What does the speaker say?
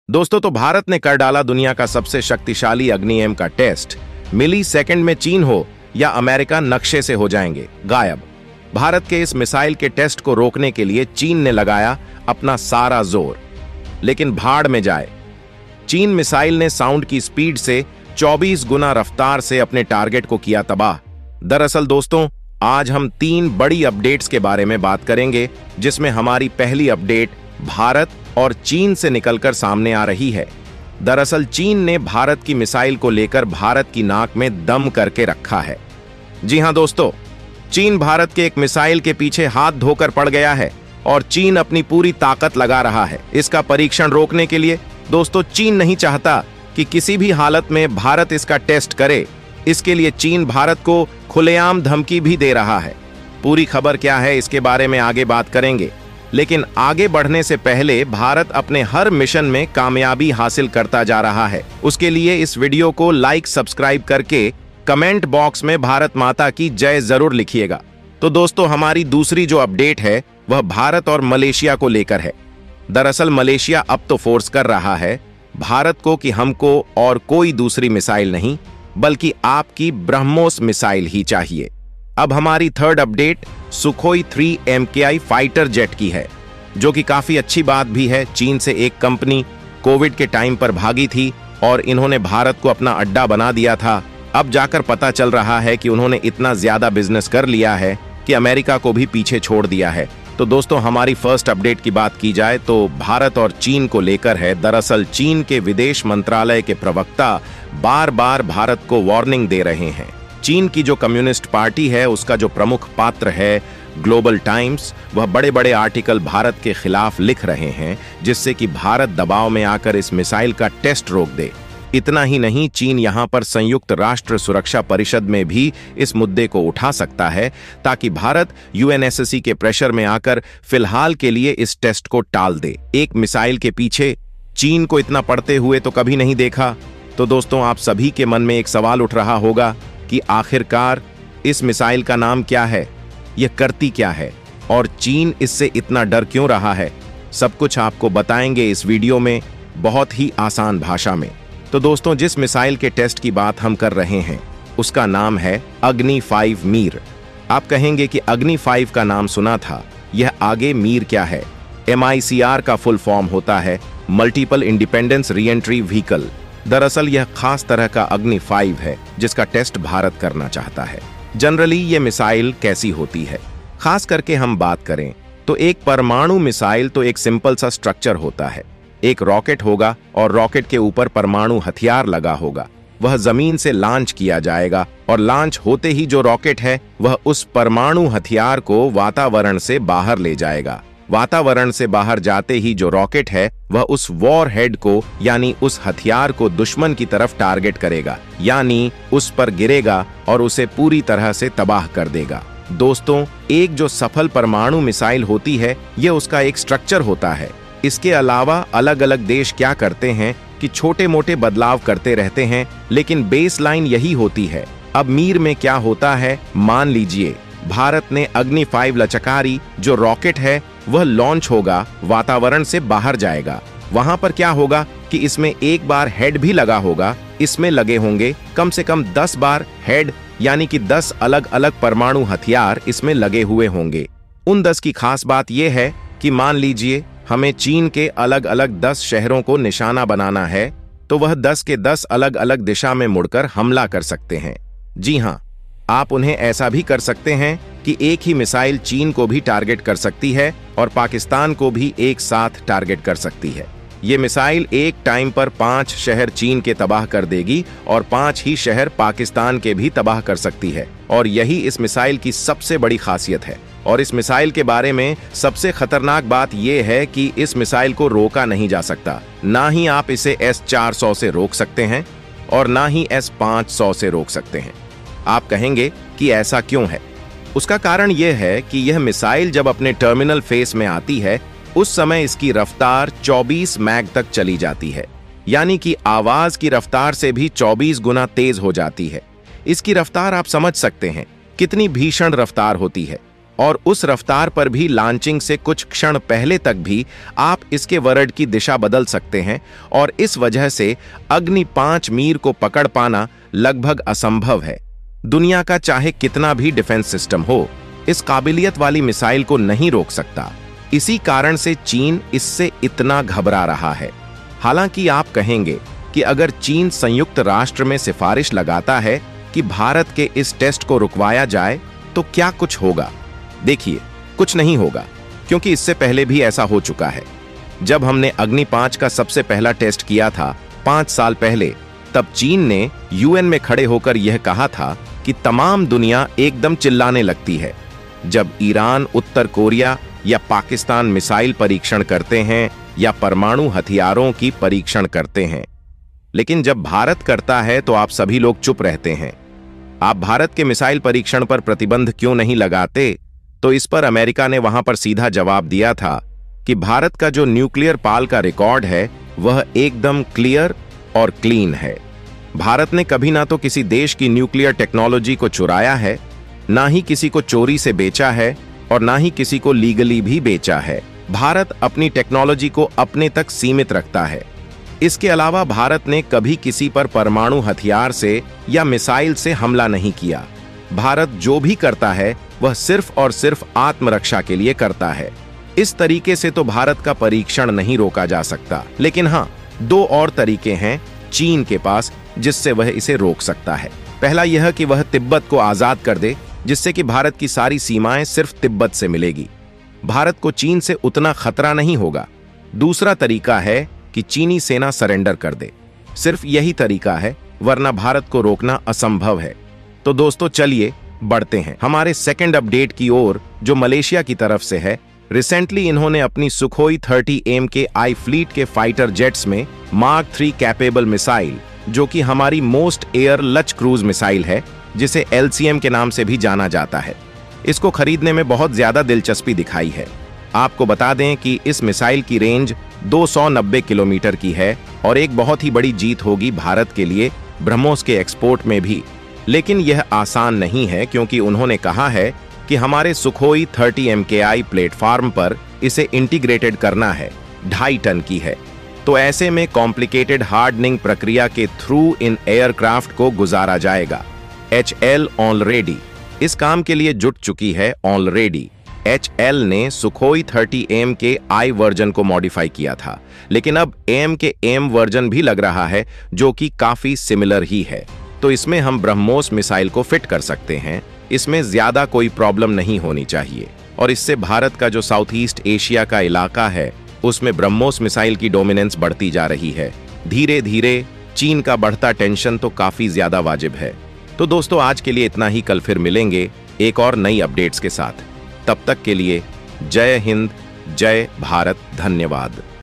दोस्तों, तो भारत ने कर डाला दुनिया का सबसे शक्तिशाली अग्नि-एम का टेस्ट। मिली सेकंड में चीन हो या अमेरिका नक्शे से हो जाएंगे गायब। भारत के इस मिसाइल के टेस्ट को रोकने के लिए चीन ने लगाया अपना सारा जोर, लेकिन भाड़ में जाए। चीन मिसाइल ने साउंड की स्पीड से 24 गुना रफ्तार से अपने टारगेट को किया तबाह। दरअसल दोस्तों, आज हम 3 बड़ी अपडेट्स के बारे में बात करेंगे, जिसमें हमारी पहली अपडेट भारत और चीन से निकलकर सामने आ रही है। दरअसल चीन ने भारत की मिसाइल को लेकर भारत की नाक में दम करके रखा है। जी हां दोस्तों, चीन भारत के एक मिसाइल के पीछे हाथ धोकर पड़ गया है और चीन अपनी पूरी ताकत लगा रहा है इसका परीक्षण रोकने के लिए। दोस्तों, चीन नहीं चाहता कि किसी भी हालत में भारत इसका टेस्ट करे। इसके लिए चीन भारत को खुलेआम धमकी भी दे रहा है। पूरी खबर क्या है इसके बारे में आगे बात करेंगे, लेकिन आगे बढ़ने से पहले भारत अपने हर मिशन में कामयाबी हासिल करता जा रहा है। उसके लिए इस वीडियो को लाइक सब्सक्राइब करके कमेंट बॉक्स में भारत माता की जय जरूर लिखिएगा। तो दोस्तों, हमारी दूसरी जो अपडेट है वह भारत और मलेशिया को लेकर है। दरअसल मलेशिया अब तो फोर्स कर रहा है भारत को कि हमको और कोई दूसरी मिसाइल नहीं, बल्कि आपकी ब्रह्मोस मिसाइल ही चाहिए। अब हमारी third update Sukhoi 3 MKI fighter jet की है, जो कि काफी अच्छी बात भी है। चीन से एक कंपनी कोविड के टाइम पर भागी थी और इन्होंने भारत को अपना अड्डा बना दिया था। अब जाकर पता चल रहा है कि उन्होंने इतना ज्यादा बिजनेस कर लिया है कि अमेरिका को भी पीछे छोड़ दिया है। तो दोस्तों, हमारी फर्स्ट अपडेट की बात की जाए तो भारत और चीन को लेकर है। दरअसल चीन के विदेश मंत्रालय के प्रवक्ता बार बार भारत को वार्निंग दे रहे हैं। चीन की जो कम्युनिस्ट पार्टी है उसका जो प्रमुख पात्र है ग्लोबल टाइम्स, वह बड़े बड़े आर्टिकल भारत के खिलाफ लिख रहे हैं, जिससे कि भारत दबाव में आकर इस मिसाइल का टेस्ट रोक दे। इतना ही नहीं, चीन यहां पर संयुक्त राष्ट्र सुरक्षा परिषद में भी इस मुद्दे को उठा सकता है, ताकि भारत UNSC के प्रेशर में आकर फिलहाल के लिए इस टेस्ट को टाल दे। एक मिसाइल के पीछे चीन को इतना पड़ते हुए तो कभी नहीं देखा। तो दोस्तों, आप सभी के मन में एक सवाल उठ रहा होगा कि आखिरकार इस मिसाइल का नाम क्या है, यह करती क्या है और चीन इससे इतना डर क्यों रहा है। सब कुछ आपको बताएंगे इस वीडियो में, बहुत ही आसान भाषा में। तो दोस्तों, जिस मिसाइल के टेस्ट की बात हम कर रहे हैं उसका नाम है अग्नि 5 मीर। आप कहेंगे कि अग्नि 5 का नाम सुना था, यह आगे मीर क्या है। MICR का फुल फॉर्म होता है मल्टीपल इंडिपेंडेंस रीएंट्री व्हीकल। दरअसल यह खास तरह का अग्नि 5 है जिसका टेस्ट भारत करना चाहता है। जनरली ये मिसाइल कैसी होती है, खास करके हम बात करें तो एक परमाणु मिसाइल तो एक सिंपल सा स्ट्रक्चर होता है। एक रॉकेट होगा और रॉकेट के ऊपर परमाणु हथियार लगा होगा। वह जमीन से लॉन्च किया जाएगा और लॉन्च होते ही जो रॉकेट है वह उस परमाणु हथियार को वातावरण से बाहर ले जाएगा। वातावरण से बाहर जाते ही जो रॉकेट है वह उस वॉर हेड को, यानी उस हथियार को दुश्मन की तरफ टारगेट करेगा, यानी उस पर गिरेगा और उसे पूरी तरह से तबाह कर देगा। दोस्तों, एक जो सफल परमाणु मिसाइल होती है यह उसका एक स्ट्रक्चर होता है। इसके अलावा अलग अलग देश क्या करते हैं कि छोटे मोटे बदलाव करते रहते हैं, लेकिन बेस लाइन यही होती है। अब मीर में क्या होता है, मान लीजिए भारत ने अग्नि 5 लचकारी जो रॉकेट है वह लॉन्च होगा, वातावरण से बाहर जाएगा। वहां पर क्या होगा कि इसमें एक बार हेड भी लगा होगा। इसमें लगे होंगे कम से कम 10 बार हेड, यानी कि 10 अलग अलग परमाणु हथियार इसमें लगे हुए होंगे। उन 10 की खास बात यह है कि मान लीजिए हमें चीन के अलग अलग 10 शहरों को निशाना बनाना है, तो वह 10 के 10 अलग अलग दिशा में मुड़कर हमला कर सकते हैं। जी हां, आप उन्हें ऐसा भी कर सकते हैं कि एक ही मिसाइल चीन को भी टारगेट कर सकती है और पाकिस्तान को भी एक साथ टारगेट कर सकती है। ये मिसाइल एक टाइम पर 5 शहर चीन के तबाह कर देगी और 5 ही शहर पाकिस्तान के भी तबाह कर सकती है। और यही इस मिसाइल की सबसे बड़ी खासियत है। और इस मिसाइल के बारे में सबसे खतरनाक बात यह है कि इस मिसाइल को रोका नहीं जा सकता। ना ही आप इसे S-400 से रोक सकते हैं और ना ही S-500 से रोक सकते हैं। आप कहेंगे कि ऐसा क्यों है? उसका कारण यह है कि यह मिसाइल जब अपने टर्मिनल फेस में आती है उस समय इसकी रफ्तार 24 मैग तक चली जाती है, यानी कि आवाज की रफ्तार से भी 24 गुना तेज हो जाती है। इसकी रफ्तार आप समझ सकते हैं कितनी भीषण रफ्तार होती है। और उस रफ्तार पर भी लॉन्चिंग से कुछ क्षण पहले तक भी आप इसके वरड की दिशा बदल सकते हैं और इस वजह से अग्नि 5 मीर को पकड़ पाना लगभग असंभव है। दुनिया का चाहे कितना भी डिफेंस सिस्टम हो, इस काबिलियत वाली मिसाइल को नहीं रोक सकता। इसी कारण से चीन इससे इतना घबरा रहा है। हालांकि आप कहेंगे कि अगर चीन संयुक्त राष्ट्र में सिफारिश लगाता है कि भारत के इस टेस्ट को रुकवाया जाए तो क्या कुछ होगा? देखिए, कुछ नहीं होगा, क्योंकि इससे पहले भी ऐसा हो चुका है। जब हमने अग्नि 5 का सबसे पहला टेस्ट किया था 5 साल पहले, तब चीन ने यूएन में खड़े होकर यह कहा था कि तमाम दुनिया एकदम चिल्लाने लगती है जब ईरान, उत्तर कोरिया या पाकिस्तान मिसाइल परीक्षण करते हैं या परमाणु हथियारों की परीक्षण करते हैं। लेकिन जब भारत करता है तो आप सभी लोग चुप रहते हैं। आप भारत के मिसाइल परीक्षण पर प्रतिबंध क्यों नहीं लगाते? तो इस पर अमेरिका ने वहां पर सीधा जवाब दिया था कि भारत का जो न्यूक्लियर पाल का रिकॉर्ड है वह एकदम क्लियर और क्लीन है। भारत ने कभी ना तो किसी देश की न्यूक्लियर टेक्नोलॉजी को चुराया है, ना ही किसी को चोरी से बेचा है और ना ही किसी को लीगली भी बेचा है। भारत अपनी टेक्नोलॉजी को अपने तक सीमित रखता है। इसके अलावा भारत ने कभी किसी पर परमाणु हथियार से या मिसाइल से हमला नहीं किया। भारत जो भी करता है वह सिर्फ और सिर्फ आत्मरक्षा के लिए करता है। इस तरीके से तो भारत का परीक्षण नहीं रोका जा सकता। लेकिन हाँ, 2 और तरीके हैं चीन के पास जिससे वह इसे रोक सकता है। पहला यह कि वह तिब्बत को आजाद कर दे, जिससे कि भारत की सारी सीमाएं सिर्फ तिब्बत से मिलेगी। भारत को चीन से उतना खतरा नहीं होगा। दूसरा तरीका है कि चीनी सेना सरेंडर कर दे। सिर्फ यही तरीका है, वरना भारत को रोकना असंभव है। तो दोस्तों, चलिए बढ़ते हैं हमारे सेकंड अपडेट की ओर, जो मलेशिया की तरफ से है। रिसेंटली इन्होंने अपनी सुखोई 30 MKI फ्लीट के फाइटर जेट्स में मार्क 3 कैपेबल मिसाइल, जो कि हमारी मोस्ट एयर लच क्रूज मिसाइल है, जिसे LCM के नाम से भी जाना जाता है, इसको खरीदने में बहुत ज्यादा दिलचस्पी दिखाई है। आपको बता दें कि इस मिसाइल की रेंज 290 किलोमीटर की है और एक बहुत ही बड़ी जीत होगी भारत के लिए ब्रह्मोस के एक्सपोर्ट में भी। लेकिन यह आसान नहीं है, क्योंकि उन्होंने कहा है कि हमारे सुखोई 30 MKI प्लेटफॉर्म पर इसे इंटीग्रेटेड करना है। 2.5 टन की है, तो ऐसे में कॉम्प्लिकेटेड हार्डनिंग प्रक्रिया के थ्रू इन एयरक्राफ्ट को गुजारा जाएगा। HL ऑलरेडी इस काम के लिए जुट चुकी है। ऑलरेडी HL ने सुखोई 30 MKI वर्जन को मॉडिफाई किया था, लेकिन अब AMK-M वर्जन भी लग रहा है, जो कि काफी सिमिलर ही है। तो इसमें हम ब्रह्मोस मिसाइल को फिट कर सकते हैं। इसमें ज्यादा कोई प्रॉब्लम नहीं होनी चाहिए, और इससे भारत का जो साउथ ईस्ट एशिया का इलाका है उसमें ब्रह्मोस मिसाइल की डोमिनेंस बढ़ती जा रही है। धीरे धीरे चीन का बढ़ता टेंशन तो काफी ज्यादा वाजिब है। तो दोस्तों, आज के लिए इतना ही। कल फिर मिलेंगे एक और नई अपडेट्स के साथ। तब तक के लिए जय हिंद, जय भारत, धन्यवाद।